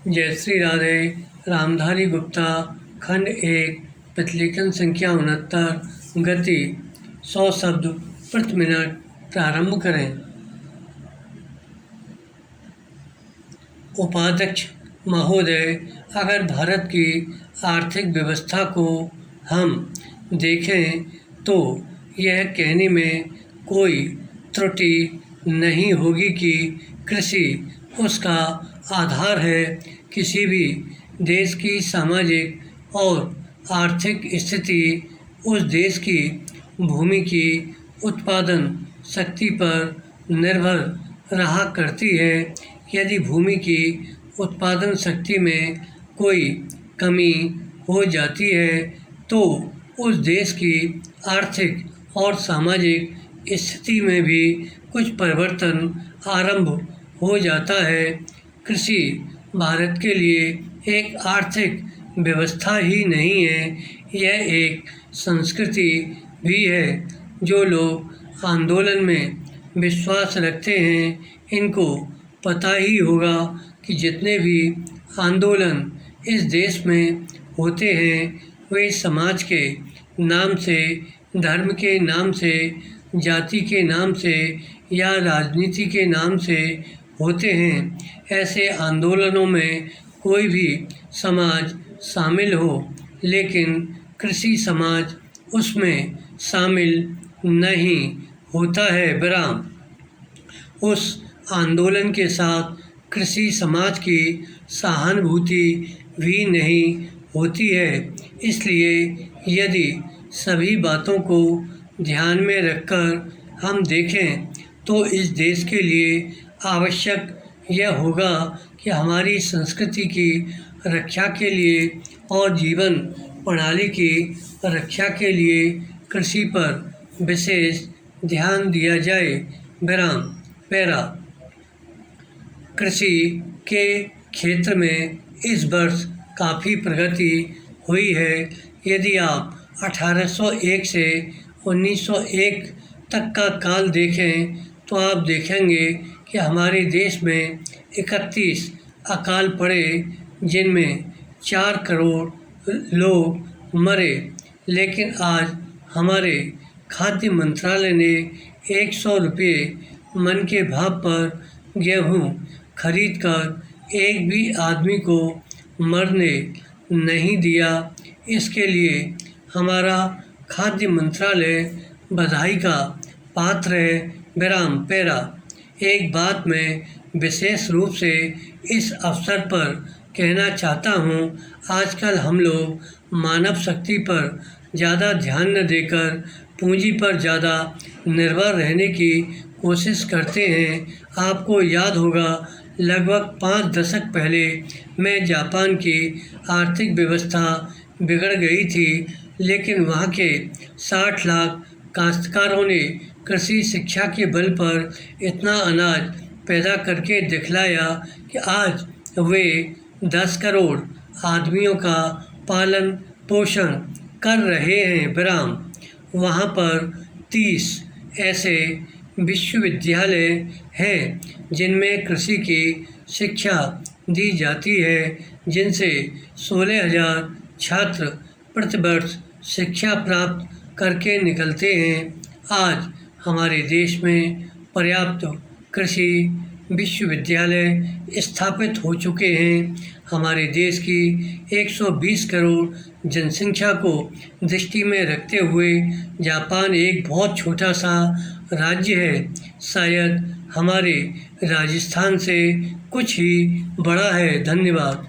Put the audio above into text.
जय श्री राधे। रामधारी गुप्ता, खंड 1, प्रतिलेखन संख्या 69, गति 100 शब्द प्रति मिनट। प्रारंभ करें। उपाध्यक्ष महोदय, अगर भारत की आर्थिक व्यवस्था को हम देखें तो यह कहने में कोई त्रुटि नहीं होगी कि कृषि उसका आधार है। किसी भी देश की सामाजिक और आर्थिक स्थिति उस देश की भूमि की उत्पादन शक्ति पर निर्भर रहा करती है। यदि भूमि की उत्पादन शक्ति में कोई कमी हो जाती है तो उस देश की आर्थिक और सामाजिक स्थिति में भी कुछ परिवर्तन आरंभ हो जाता है। कृषि भारत के लिए एक आर्थिक व्यवस्था ही नहीं है, यह एक संस्कृति भी है। जो लोग आंदोलन में विश्वास रखते हैं, इनको पता ही होगा कि जितने भी आंदोलन इस देश में होते हैं वे समाज के नाम से, धर्म के नाम से, जाति के नाम से या राजनीति के नाम से होते हैं। ऐसे आंदोलनों में कोई भी समाज शामिल हो, लेकिन कृषि समाज उसमें शामिल नहीं होता है। विराम। उस आंदोलन के साथ कृषि समाज की सहानुभूति भी नहीं होती है। इसलिए यदि सभी बातों को ध्यान में रखकर हम देखें तो इस देश के लिए आवश्यक यह होगा कि हमारी संस्कृति की रक्षा के लिए और जीवन प्रणाली की रक्षा के लिए कृषि पर विशेष ध्यान दिया जाए। विराम। पैरा। कृषि के क्षेत्र में इस वर्ष काफ़ी प्रगति हुई है। यदि आप 1801 से 1901 तक का काल देखें तो आप देखेंगे कि हमारे देश में 31 अकाल पड़े, जिनमें 4 करोड़ लोग मरे। लेकिन आज हमारे खाद्य मंत्रालय ने 100 रुपये मन के भाव पर गेहूँ खरीदकर एक भी आदमी को मरने नहीं दिया। इसके लिए हमारा खाद्य मंत्रालय बधाई का पात्र है। विराम। पैरा। एक बात मैं विशेष रूप से इस अवसर पर कहना चाहता हूँ। आजकल हम लोग मानव शक्ति पर ज़्यादा ध्यान न देकर पूंजी पर ज़्यादा निर्भर रहने की कोशिश करते हैं। आपको याद होगा, लगभग 5 दशक पहले मैं जापान की आर्थिक व्यवस्था बिगड़ गई थी, लेकिन वहाँ के 60 लाख काश्तकारों ने कृषि शिक्षा के बल पर इतना अनाज पैदा करके दिखलाया कि आज वे 10 करोड़ आदमियों का पालन पोषण कर रहे हैं। विराम। वहाँ पर 30 ऐसे विश्वविद्यालय हैं जिनमें कृषि की शिक्षा दी जाती है, जिनसे 16,000 छात्र प्रतिवर्ष शिक्षा प्राप्त करके निकलते हैं। आज हमारे देश में पर्याप्त कृषि विश्वविद्यालय स्थापित हो चुके हैं। हमारे देश की 120 करोड़ जनसंख्या को दृष्टि में रखते हुए जापान एक बहुत छोटा सा राज्य है, शायद हमारे राजस्थान से कुछ ही बड़ा है। धन्यवाद।